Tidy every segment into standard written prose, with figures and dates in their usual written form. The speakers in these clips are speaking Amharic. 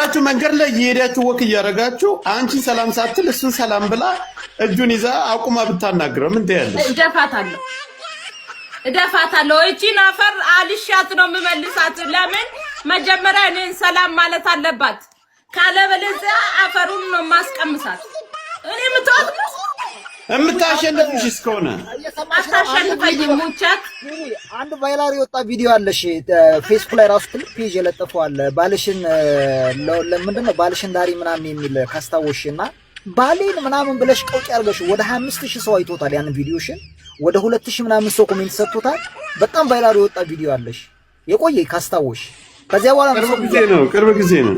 አብራችሁ መንገድ ላይ እየሄዳችሁ ወክ እያደረጋችሁ አንቺ ሰላም ሳትል እሱን ሰላም ብላ እጁን ይዛ አቁማ ብታናግረው ምን ትያለሽ? እደፋታለሁ። እቺን አፈር አልሻት ነው የምመልሳት። ለምን መጀመሪያ እኔን ሰላም ማለት አለባት። ካለበለዚያ አፈሩን ነው ማስቀምሳት። እኔ እምታሸንፍሽ እስከሆነ አታሸንፈኝ። ሙቻት አንድ ቫይራል የወጣ ቪዲዮ አለሽ ፌስቡክ ላይ ራሱ ትልቅ ፔጅ የለጠፈዋል። ባልሽን ለምንድነው ባልሽን ዳሪ ምናምን የሚል ካስታወሽና ባሌን ምናምን ብለሽ ቀውጭ አርገሽ ወደ 25000 ሰው አይቶታል። ያን ቪዲዮሽን ወደ 2000 ምናምን ሰው ኮሜንት ሰጥቶታል። በጣም ቫይራል የወጣ ቪዲዮ አለሽ የቆየ ካስታወሽ። ከዚያ በኋላ ቅርብ ጊዜ ነው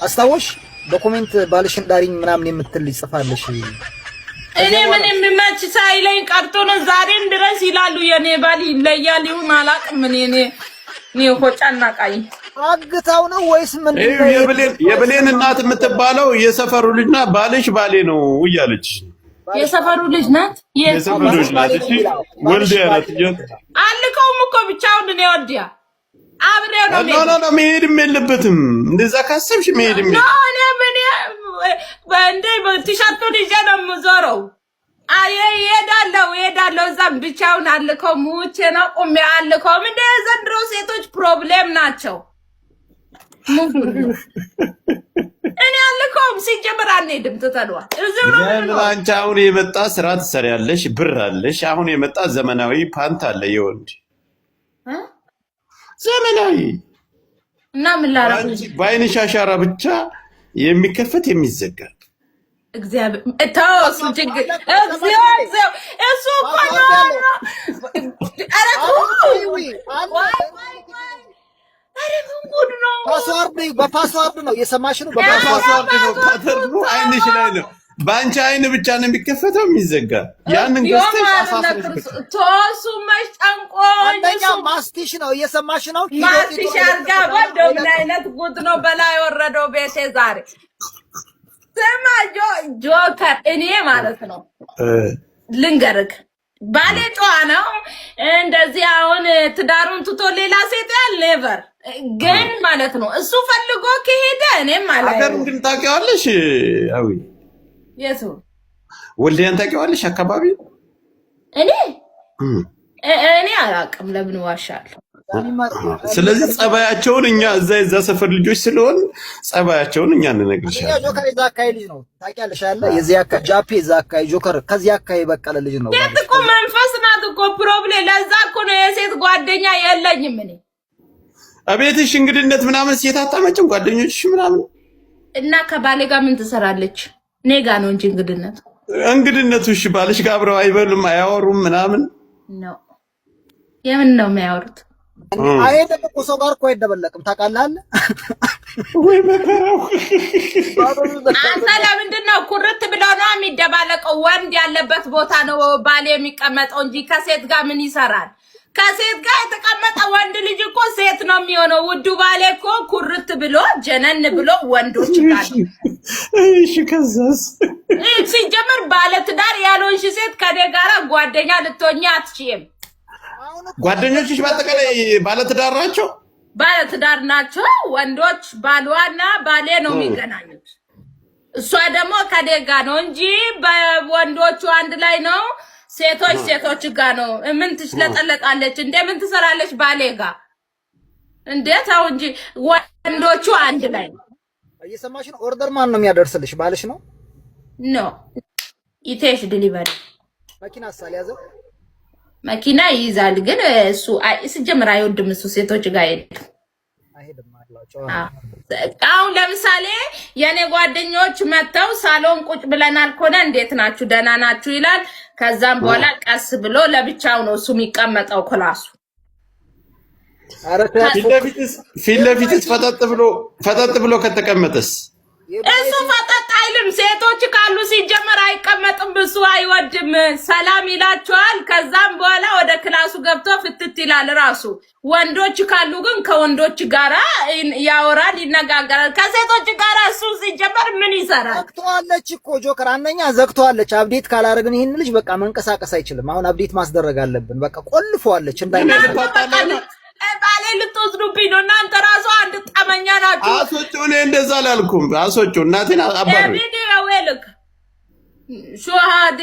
አስታወሽ በኮሜንት ባልሽን ዳሪኝ ምናምን የምትል ይጽፋለሽ። እኔ ምን የሚመች ሳይለኝ ቀርቶ ነው ዛሬም ድረስ ይላሉ የኔ ባል ይለያል ይሁን አላቅም። እኔ ሆጫና ቃይ አግታው ነው ወይስ ምን? የብሌን እናት የምትባለው የሰፈሩ ልጅና ባልሽ ባሌ ነው እያለች የሰፈሩ ልጅ ናት። የሰፈሩ ልጅ ናት። እሺ ወልዲያ ናት። አልከውም እኮ ብቻውን ነው ወልዲያ አብሬው ነው ነው መሄድም የለበትም። እንደዛ ካሰብሽ መሄድም ነው በእንደ ቲሸርቱን ይዤ ነው የምዞረው። እሄዳለሁ እዛም ብቻውን አልከው ሙቼ ነው ቁሜ አልከው። እንደ ዘንድሮ ሴቶች ፕሮብሌም ናቸው። እኔ አልከውም ሲጀምር አንሄድም ትተነዋል። አንቺ አሁን የመጣ ስራ ትሰሪያለሽ፣ ብር አለሽ። አሁን የመጣ ዘመናዊ ፓንት አለ የወንድ ዘመናዊ እና ምን ላረግ በአይንሽ አሻራ ብቻ የሚከፈት የሚዘጋ እግዚአብሔር ታውስ ችግር እግዚአብሔር እሱ እኮ ነው። በፓስዋርድ ነው የሰማሽ ነው። በፓስዋርድ ነው አይንሽ ላይ ነው። በአንቺ አይን ብቻ ነው የሚከፈተው የሚዘጋ። ያንን ገዝተሽ አሳፍረሽ ቶሱ መሽጠንቆ አንደኛ ማስቲሽ ነው እየሰማሽ ነው። ማስቲሽ አርጋ ወደው ምን አይነት ጉድ ነው በላይ ወረደው ቤቴ ዛሬ። ስማ ጆከር እኔ ማለት ነው ልንገርክ ባሌ ጨዋ ነው እንደዚህ አሁን ትዳሩን ትቶ ሌላ ሴት ያል ኔቨር ግን ማለት ነው እሱ ፈልጎ ከሄደ እኔም ማለት አገር ግን ታውቂዋለሽ አዊ የቱ ወልዲያን ታውቂዋለሽ? አካባቢ እኔ አላውቅም። ለምን ዋሻለሁ? ስለዚህ ጸባያቸውን እኛ እዛ ሰፈር ልጆች ስለሆን ጸባያቸውን እኛ እንነግርሻለን። ጆከር የዛ አካባቢ ልጅ ነው ታውቂያለሽ አለ የዚህ አካባቢ ጃፒ የዛ አካባቢ ጆከር ከዚህ አካባቢ በቀለ ልጅ ነው። ሴት እኮ መንፈስ ናት እኮ ፕሮብሌም። ለዛ እኮ ነው የሴት ጓደኛ የለኝም እኔ። አቤትሽ እንግድነት ምናምን ሴት አታመጭም ጓደኞችሽ ምናምን እና ከባሌ ጋር ምን ትሰራለች? እኔ ጋ ነው እንጂ እንግድነቱ እሺ ባልሽ ጋር አብረው አይበሉም አያወሩም ምናምን ነው። የምን ነው የሚያወሩት? አይደለም እኮ ሰው ጋር እኮ አይደበለቅም ታውቃለህ። ወይ መከራው አንተ ለምንድን ነው ኩርት ብለው ነው የሚደባለቀው? ወንድ ያለበት ቦታ ነው ባሌ የሚቀመጠው እንጂ ከሴት ጋር ምን ይሰራል? ከሴት ጋር የተቀመጠ ወንድ ልጅ እኮ ሴት ነው የሚሆነው። ውዱ ባሌ እኮ ኩርት ብሎ ጀነን ብሎ ወንዶች ጋር እሺ ከዛስ ሲጀምር ባለ ትዳር ያልሆንሽ ሴት ከኔ ጋር ጓደኛ ልትሆኚ አትችይም። ጓደኞችሽ በአጠቃላይ ባለ ትዳር ናቸው? ባለ ትዳር ናቸው ወንዶች። ባሏና ባሌ ነው የሚገናኙት። እሷ ደግሞ ከኔ ጋር ነው እንጂ በወንዶቹ አንድ ላይ ነው። ሴቶች ጋር ነው። ምን ትሽለጠለጣለች እንዴ? ምን ትሰራለች ባሌ ጋር እንዴት? አው እንጂ ወንዶቹ አንድ ላይ ነው። እየሰማሽ ነው። ኦርደር ማን ነው የሚያደርስልሽ? ባልሽ ነው? ኖ ኢቴሽ ዲሊቨሪ መኪና ሳልያዘ መኪና ይይዛል፣ ግን እሱ ሲጀምር አይወድም። እሱ ሴቶች ጋር አይሄድም አላቸው። አሁን ለምሳሌ የኔ ጓደኞች መተው ሳሎን ቁጭ ብለናል ኮነ እንዴት ናችሁ ደህና ናችሁ ይላል። ከዛም በኋላ ቀስ ብሎ ለብቻው ነው እሱ የሚቀመጠው ክላሱ። ፊት ለፊትስ ፈጠጥ ብሎ ከተቀመጠስ እሱ ፈጠጥ አይልም። ሴቶች ካሉ ሲጀመር አይቀመጥም። እሱ አይወድም። ሰላም ይላቸዋል። ከዛም በኋላ ወደ ክላሱ ገብቶ ፍትት ይላል ራሱ። ወንዶች ካሉ ግን ከወንዶች ጋራ ያወራል፣ ይነጋገራል። ከሴቶች ጋራ እሱ ሲጀመር ምን ይሰራል? ዘግቷለች እኮ ጆከር፣ አንደኛ ዘግቷለች። አፕዴት ካላረግን ይሄን ልጅ በቃ መንቀሳቀስ አይችልም። አሁን አፕዴት ማስደረግ አለብን። በቃ ቆልፏለች እንዳይነሳ ባሌ ልትወስዱብኝ ነው እናንተ ራሱ አንድ ጠመኛ ናችሁ። አስወጪው። እኔ እንደዛ አላልኩም። አስወጪው። እናቴን አባሩ ቪዲዮ ወልክ ሹሃዲ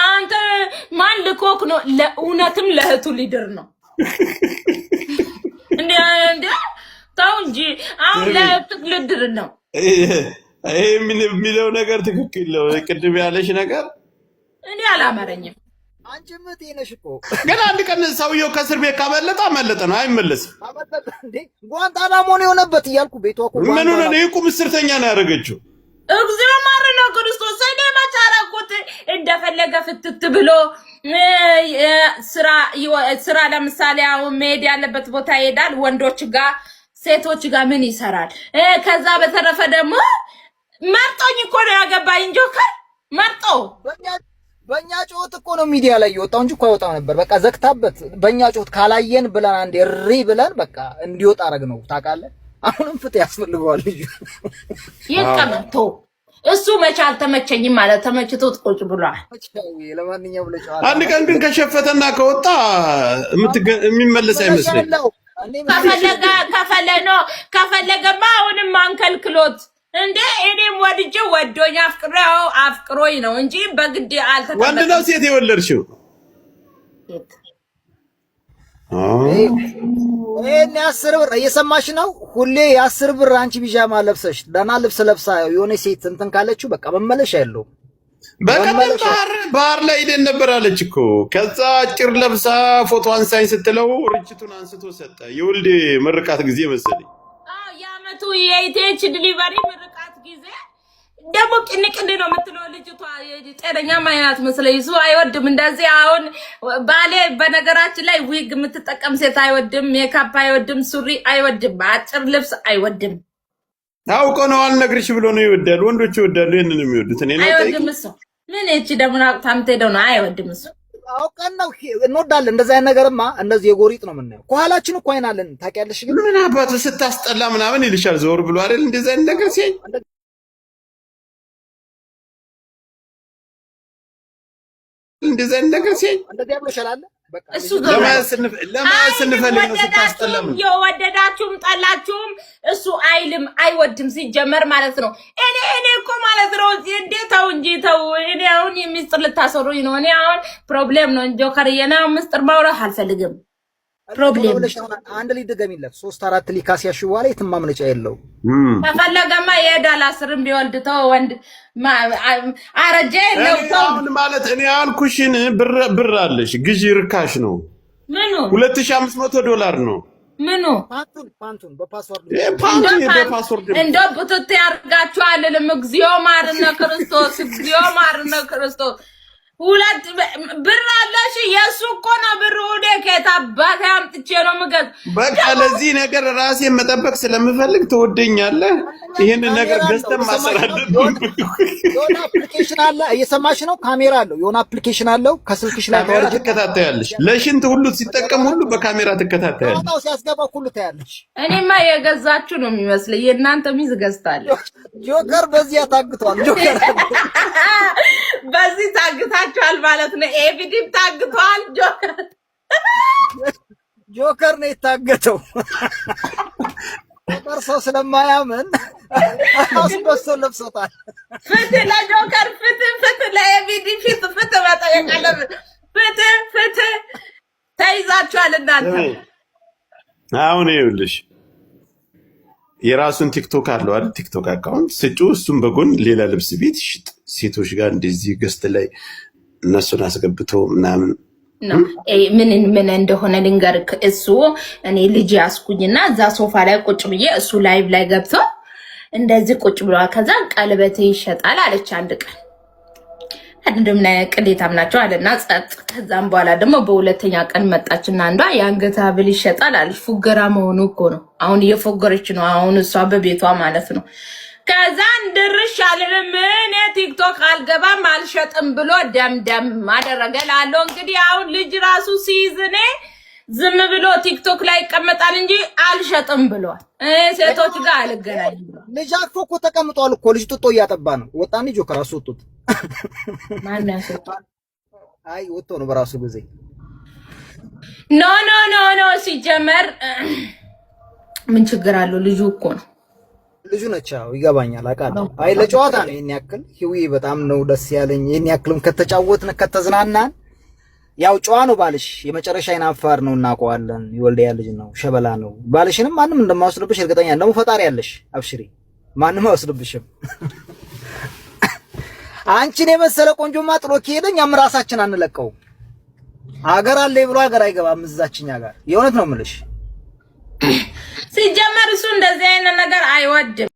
አንተ ማን ልኮክ ነው? ለእውነትም ለእህቱ ሊድር ነው እንዴ? ተው እንጂ አሁን ለእህቱ ልድር ነው። ይሄ ምን የሚለው ነገር ትክክል ነው። ቅድም ያለሽ ነገር እኔ አላማረኝም። አንቺ ምት ነሽ እኮ ግን አንድ ቀን ሰውየው ከእስር ቤት ካመለጠ አመለጠ ነው፣ አይመለስም። አመለጠ እንዴ? ጓንታናሞ ነው የሆነበት እያልኩ ቤቷ እኮ ምን ሆነ ነው? የቁም እስረኛ ነው ያደረገችው። እግዚኦ ማረና ክርስቶስ እኔ መቻረኩት እንደፈለገ ፍትት ብሎ ስራ ለምሳሌ አሁን መሄድ ያለበት ቦታ ይሄዳል። ወንዶች ጋር ሴቶች ጋር ምን ይሰራል? ከዛ በተረፈ ደግሞ መርጦኝ እኮ ነው ያገባኝ። ጆከር መርጦ በእኛ ጮት እኮ ነው ሚዲያ ላይ የወጣው እንጂ እኮ አይወጣም ነበር። በቃ ዘግታበት በእኛ ጮት ካላየን ብለን አንዴ ሪ ብለን በቃ እንዲወጣ አረግነው። ታውቃለህ? አሁንም ፍትህ ያስፈልገዋል ልጅ ይቀመጡ። እሱ መቼ አልተመቸኝም ማለት ተመችቶት ቁጭ ብሏል። ለማንኛውም አንድ ቀን ግን ከሸፈተና ከወጣ የሚመለስ አይመስለኝ። ከፈለገማ አሁንም አንከልክሎት እንዴ? እኔም ወድጄ ወዶኝ አፍቅሮኝ ነው እንጂ በግድ አልተቀበለም። ወንድ ነው ሴት የወለድሽው? ይሄን 10 ብር እየሰማሽ ነው? ሁሌ 10 ብር አንቺ ቢጃማ ለብሰሽ ደህና ልብስ ለብሳ የሆነ ሴት እንትን ካለችው በቃ መመለሻ ያለው። በቀደም ባህር ላይ ሄደን ነበር አለች እኮ። ከዛ አጭር ለብሳ ፎቶ አንሳኝ ስትለው ርችቱን አንስቶ ሰጠ። የወልድ ምርቃት ጊዜ መሰለኝ። የአመቱ የኢቲኤች ዲሊቨሪ ምርቃት ጊዜ ደግሞ ቅንቅንድ ነው የምትለው ልጅቷ። ጤነኛ ማይናት መስለኝ። እሱ አይወድም እንደዚህ። አሁን ባሌ በነገራችን ላይ ዊግ የምትጠቀም ሴት አይወድም፣ ሜካፕ አይወድም፣ ሱሪ አይወድም፣ አጭር ልብስ አይወድም። አውቆ ነው አልነግርሽ ብሎ ነው ይወዳል። ወንዶች ይወዳሉ ይሄንን የሚወዱት። እኔ ነው አይወድም እሱ። ምን እቺ ደግሞ ናቅታም ትሄደው ነው አይወድም እሱ። አውቀን ነው እንወዳለን። እንደዛ አይነት ነገርማ እንደዚህ የጎሪጥ ነው የምናየው። ከኋላችን እኮ አይናለን። ታውቂያለሽ? ግን ምን አባቱ ስታስጠላ ምናምን ይልሻል። ዞር ብሎ አይደል እንደዛ አይነት ነገር ሲያይ እንደዛ አይነት ነገር ሲያይ እንደዚህ ያብሎሻል። በቃ እሱ ለማየት ስንፈልግ ነው ስታስጠላም። የወደዳችሁም ጠላችሁም እሱ አይልም አይወድም ሲጀመር ማለት ነው። እኔ እኮ ማለት ነው እንዴ ተው እንጂ ተው። እኔ አሁን የሚስጥር ልታሰሩኝ ነው። እኔ አሁን ፕሮብሌም ነው እንጂ ከርየና ምስጥር ማውራት አልፈልግም። ፕሮብሌም አንድ ሊድ ገሚለት 3-4 ሊካሲያሽ በኋላ የትም ማምለጫ የለው። ተፈለገማ የዳል 10 ቢወልድ ተው ወንድ አረጀ ነው ተው ማለት እኔ አልኩሽን ብር አለሽ ግዢ ርካሽ ነው። ምኑ $2500 ነው። ምኑ ፓንቱን በፓስወርድ እንደው ቡትት ያርጋችኋል። እግዚኦ ማርነ ክርስቶስ፣ እግዚኦ ማርነ ክርስቶስ። ሁለት ብር አለሽ። የሱ እኮ ነው ብሩ። ወደ ከታባታ አምጥቼ ነው ምገዝ። በቃ ለዚህ ነገር ራሴን መጠበቅ ስለምፈልግ ትወደኛለህ። ይሄን ነገር ገዝተን ማሰራደድ የሆነ አፕሊኬሽን አለ። እየሰማሽ ነው? ካሜራ አለው። የሆነ አፕሊኬሽን አለው። ከስልክሽ ላይ ካሜራ ትከታተያለሽ። ለሽንት ሁሉ ሲጠቀም ሁሉ በካሜራ ትከታተያለሽ። ታው ሲያስገባ ሁሉ ታያለሽ። እኔማ የገዛችሁ ነው የሚመስለኝ። የእናንተ ሚዝ ገዝታለች። ጆከር በዚህ ታግቷል። ጆከር በዚህ ታግታችኋል ማለት ነው። ኤቢዲም ታግቷል። ጆከር ነው የታገተው። ሰው ስለማያምን አስበሶ ለብሶታል። ፍትህ ለጆከር፣ ፍትህ ለኤቢዲ፣ ፍትህ መጠየቅ አለብን። ፍትህ ተይዛችኋል እናንተ። አሁን ይኸውልሽ የራሱን ቲክቶክ አለው አይደል? ቲክቶክ አካውንት ስጩ። እሱም በጎን ሌላ ልብስ ቤት ይሽጥ። ሴቶች ጋር እንደዚህ ገስት ላይ እነሱን አስገብቶ ምናምን ምን እንደሆነ ልንገርክ። እሱ እኔ ልጅ ያስኩኝና እዛ ሶፋ ላይ ቁጭ ብዬ እሱ ላይቭ ላይ ገብቶ እንደዚህ ቁጭ ብሏል። ከዛ ቀለበቴ ይሸጣል አለች አንድ ቀን። እንደምን ቅሌታም ናቸው አለና ጸጥ። ከዛም በኋላ ደግሞ በሁለተኛ ቀን መጣችና አንዷ የአንገት ሐብል ይሸጣል አለች። ፉገራ መሆኑ እኮ ነው። አሁን እየፎገረች ነው። አሁን እሷ በቤቷ ማለት ነው። ከዛ እንድርሽ አልልም እኔ ቲክቶክ አልገባም አልሸጥም ብሎ ደምደም አደረገ ላለው። እንግዲህ አሁን ልጅ ራሱ ሲይዝ እኔ ዝም ብሎ ቲክቶክ ላይ ይቀመጣል እንጂ አልሸጥም ብሏል። ሴቶች ጋር አልገናኝም ብሏል። ልጅ አቅፎ እኮ ተቀምጧል እኮ። ልጅ ጡጦ እያጠባ ነው። ወጣ ልጅ ከራሱ ወጡት። ማን ያሰጣ? አይ ወጥቶ ነው በራሱ ጊዜ። ኖ ሲጀመር ምን ችግር አለው? ልጁ እኮ ነው። ልጁ ነች። አዎ ይገባኛል፣ አውቃለሁ። አይ ለጨዋታ ነው ይሄን ያክል። ህዊ በጣም ነው ደስ ያለኝ። ይሄን ያክልም ከተጫወትን ከተዝናናን፣ ያው ጨዋ ነው ባልሽ። የመጨረሻ አይናፋር ነው እናውቀዋለን። የወልዲያ ልጅ ነው፣ ሸበላ ነው። ባልሽንም ማንም እንደማይወስድብሽ እርግጠኛ ነኝ። ደግሞ ፈጣሪ ያለሽ አብሽሪ፣ ማንም አይወስድብሽም። አንቺን የመሰለ ቆንጆማ ጥሎ ከሄደ እኛም ራሳችን አንለቀው። አገር አለ ብሎ አገር አይገባም እዛችኛ ጋር። የእውነት ነው የምልሽ። ሲጀመር እሱ እንደዚህ አይነት ነገር አይወድም።